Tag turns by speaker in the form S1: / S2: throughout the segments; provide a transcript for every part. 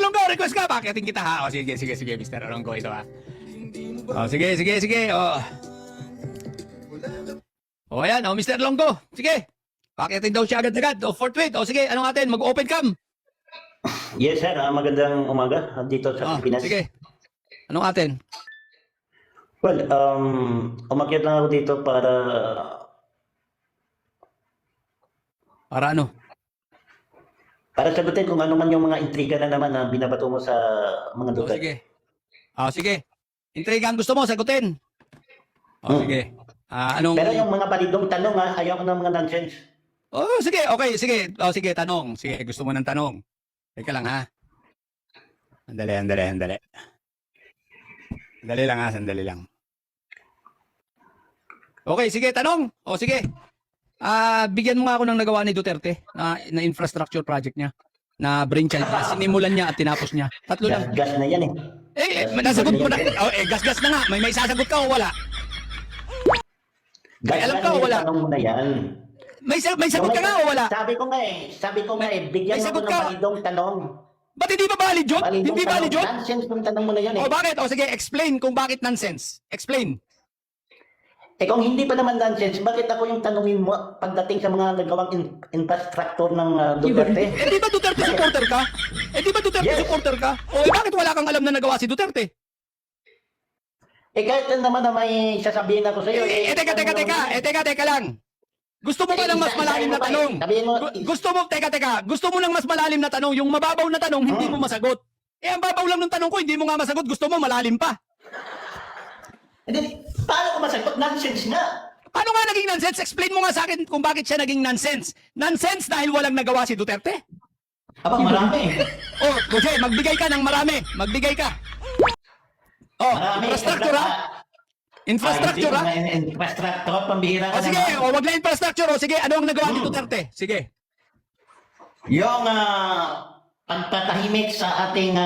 S1: Longgo, request ka. Pakitin kita ha. O sige, Mr. Longgo, ito ha. O sige. O ayan, Mr. Longgo. Sige. Pakitin daw siya agad-agad. O forthwith. O sige, anong atin? Mag-open cam.
S2: Yes, sir. Magandang umaga dito sa Pilipinas.
S1: Sige. Anong atin?
S2: Well, umakyat lang ako dito para
S1: Para ano?
S2: sagutin kung ano man yung mga intriga na naman na binabato mo sa mga
S1: O
S2: lugar.
S1: sige. Sige. Intriga ang gusto mo, sagutin. O sige. Anong...
S2: Pero yung mga balidong tanong, ayaw ko ng mga nonsense.
S1: Sige, okay, sige. Sige, tanong. Sige, gusto mo ng tanong. Teka lang ha. Andali. Sandali lang ha, sandali lang. Okay, sige, tanong. O sige. Bigyan mo nga ako ng nagawa ni Duterte na infrastructure project niya. Na brainchild niya. Sinimulan niya at tinapos niya. Tatlo lang.
S2: Gas na yan
S1: Nasagot mo na. Gas na nga. May sasagot ka o wala?
S2: Gas
S1: alam
S2: na
S1: ka o
S2: yan,
S1: wala?
S2: tanong mo na yan.
S1: May sagot ka nga o wala?
S2: Sabi ko nga bigyan
S1: May
S2: mo
S1: sagot
S2: ako ng
S1: ka.
S2: balidong tanong.
S1: Ba't hindi ba valid yun? Hindi valid yun?
S2: Nonsense yung tanong mo na yan
S1: O bakit? O sige, explain kung bakit nonsense. Explain.
S2: Kung hindi pa naman nonsense, bakit ako yung tanungin mo pagdating sa mga nagawang infrastructure ng Duterte?
S1: Di ba Duterte supporter ka? Supporter ka? O bakit wala kang alam na nagawa si Duterte?
S2: Kahit naman na may sasabihin ako sa'yo.
S1: Teka lang. Gusto mo ba ng mas malalim na tanong? Gusto mo ng mas malalim na tanong, yung mababaw na tanong, hindi mo masagot. Ang babaw lang ng tanong ko, hindi mo nga masagot, gusto mo malalim pa.
S2: Paano ko masagot? Nonsense nga.
S1: Paano nga naging nonsense? Explain mo nga sa akin kung bakit siya naging nonsense. Nonsense dahil walang nagawa si Duterte?
S2: Marami.
S1: Jose, magbigay ka ng marami. Magbigay ka.
S2: Marami.
S1: Infrastructure ha? Infrastructure ha?
S2: Infrastructure, pambihira ka
S1: Sige, wag na infrastructure. Sige, ano ang nagawa ni Duterte? Sige.
S2: Yung pagtatahimik sa ating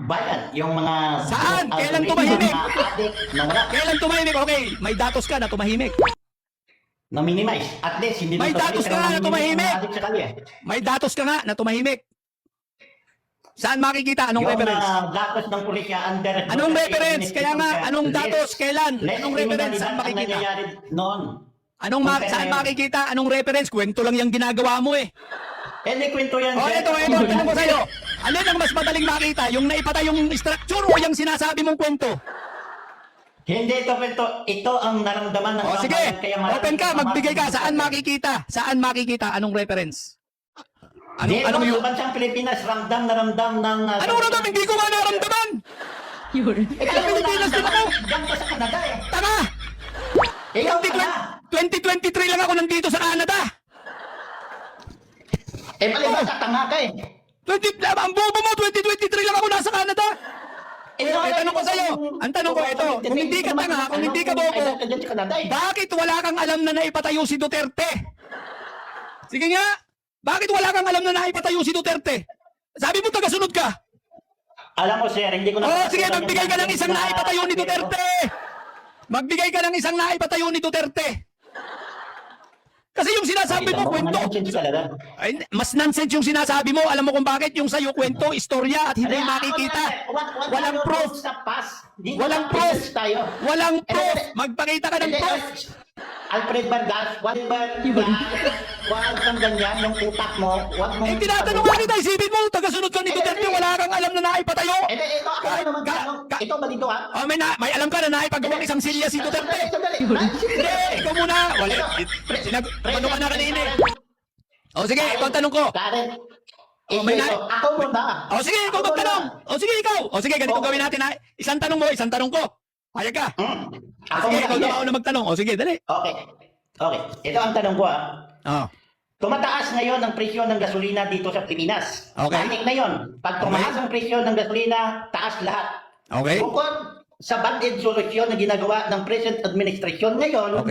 S2: bayan, yung mga...
S1: Saan? Kailan tumahimik?
S2: Kailan
S1: tumahimik? Okay, may datos ka na tumahimik.
S2: Na-minimize. At least, hindi
S1: May datos ka nga na tumahimik. May datos ka nga na tumahimik. Saan makikita? Anong reference?
S2: Yung datos ng pulisya under...
S1: Anong reference? Kaya nga, anong datos? Kailan? Anong reference? Saan makikita?
S2: Noon.
S1: Saan makikita? Anong reference? Kwento lang yung ginagawa mo eh.
S2: Hindi kwento yan.
S1: Ito, tanong ko sa'yo. Alin ang mas madaling makita? Yung naipatay yung structure o yung sinasabi mong kwento?
S2: Hindi ito kwento. Ito ang naramdaman ng
S1: Sige, open ka, magbigay ka. Saan makikita? Saan makikita? Anong reference?
S2: Anong yung bansang Pilipinas, ramdam na ramdam ng...
S1: Anong ramdam? Hindi ko nga naramdaman! Sa Pilipinas din ako!
S2: Diyan ka sa Canada eh.
S1: Tama!
S2: Ikaw ka na.
S1: 2023 lang ako nandito sa Canada!
S2: Mali sa tanga ka eh.
S1: Ang bobo mo, 2023 lang ako nasa Canada! Tanong ko sa'yo, ang tanong ko ito, kung hindi ka tanga, kung hindi ka bobo, bakit wala kang alam na naipatayo si Duterte? Sige nga, bakit wala kang alam na naipatayo si Duterte? Sabi mo tagasunod ka.
S2: Alam mo sir, hindi ko na...
S1: Sige, magbigay ka ng isang naipatayo ni Duterte. Magbigay ka ng isang naipatayo ni Duterte. Kasi yung sinasabi mo, kwento. Ay, mas nonsense yung sinasabi mo. Alam mo kung bakit? Yung sa'yo kwento, istorya at hindi makikita. Walang proof. Walang proof. Walang proof. Magpakita ka ng proof.
S2: Alfred Vargas, wag kang ganyan, yung utak mo, wag mo...
S1: Tinatanong nga kita, isipin mo, tagasunod ka ni Duterte, wala kang alam na naipatayo.
S2: Ito balito ha?
S1: May alam ka na naipagawang isang silya si Duterte. Hindi, ikaw muna. Ano ka na kanina eh. Sige, ito ang tanong ko.
S2: Karen, ako muna.
S1: Sige, ikaw magtanong. Sige, ikaw. Sige, ganito gawin natin ha. Isang tanong mo, isang tanong ko. Payag ka. Sige, ikaw na ako na magtanong. Sige, dali.
S2: Okay. Ito ang tanong ko ha. Tumataas ngayon ang presyo ng gasolina dito sa Pilipinas. Panik na yun. Pag tumaas ang presyo ng gasolina, taas lahat.
S1: Okay.
S2: Bukod sa band-aid solusyon na ginagawa ng present administration ngayon,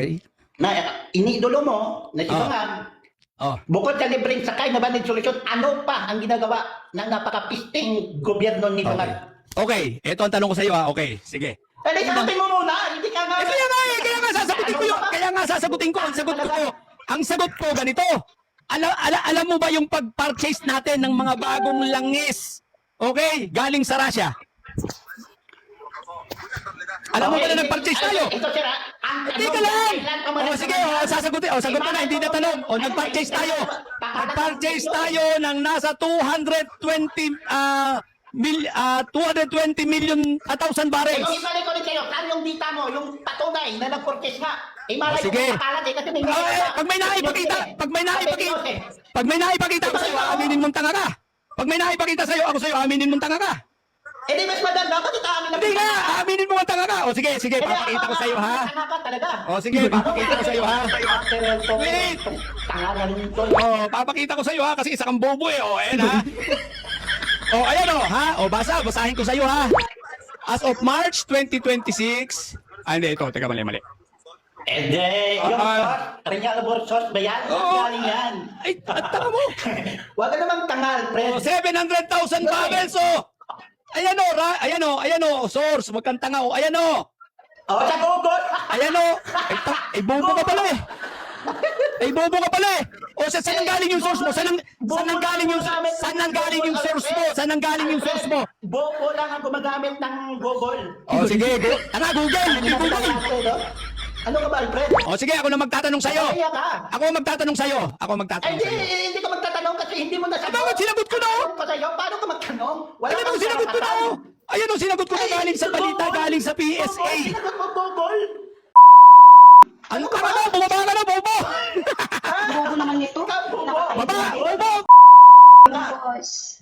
S2: na iniidolo mo, na sibangan, bukod sa libreng sakay na band-aid solusyon, ano pa ang ginagawa ng napakapisting gobyerno ni Bangal?
S1: Okay, ito ang tanong ko sa iyo ha. Okay, sige.
S2: Sagutin mo muna, hindi ka nga...
S1: Kaya nga sasagutin ko yun. Kaya nga sasagutin ko. Ang sagot ko ganito. Alam mo ba yung pag-purchase natin ng mga bagong langis Okay, galing sa Russia. Alam mo ba na nag-purchase tayo?
S2: Ito, sir,
S1: Teka lang! Sige, sasagutin. Sagot ka na, hindi na tanong. Nag-purchase tayo. Nag-purchase tayo ng nasa 220 million 1,000 barrels.
S2: Yung ibalik ko rin sa'yo, saan yung dita mo, yung patunay na nag-purchase nga? Malay
S1: Sige.
S2: ko pakalat kasi may
S1: Pag may naipakita ko sa'yo, aminin mong tanga ka. Pag may naipakita sa'yo, ako sa'yo, aminin mong tanga ka.
S2: Di mas maganda, bakit amin na
S1: Hindi nga, aminin mo ang tanga ka. O sige, papakita ko sa'yo ha.
S2: Tanga ka talaga.
S1: O sige, papakita ko sa'yo ha. Wait.
S2: Tanga na rin ito.
S1: Papakita ko sa'yo ha, kasi isa kang bobo eh. O, ayan ha. O, ayan o, ha. O, basahin ko sa'yo ha. As of March 2026, hindi, ito, teka, mali.
S2: Yung renewable source ba yan? Galing yan.
S1: Ay, tanga mo.
S2: Huwag ka namang tangal,
S1: O,
S2: friend.
S1: 700,000 barrels o. Ayan o, source, wag kang tanga o. Ayan o.
S2: Sa Google.
S1: Ayan o. Ay, bobo ka pala eh. O, saan nanggaling yung source mo? Saan nanggaling yung source mo?
S2: Bobo lang ang gumagamit ng Google.
S1: O, sige. Google. Hindi Google.
S2: Ano ka ba, Alfred?
S1: O, sige, ako na magtatanong sa'yo.
S2: Kaya ka.
S1: Ako magtatanong sa'yo.
S2: Hindi ka magtatanong kasi hindi mo nasagot.
S1: Bakit sinagot ko na o?
S2: Paano ka magtanong?
S1: Ayan o, sinagot ko na o. Ayan o, sinagot ko na galing sa balita, galing sa PSA.
S2: Sinagot mo Google.
S1: Ano ka na? Bumaba ka na, bobo.
S3: Bobo naman ito.
S2: Bobo.
S1: Baba, bobo.
S3: Boss.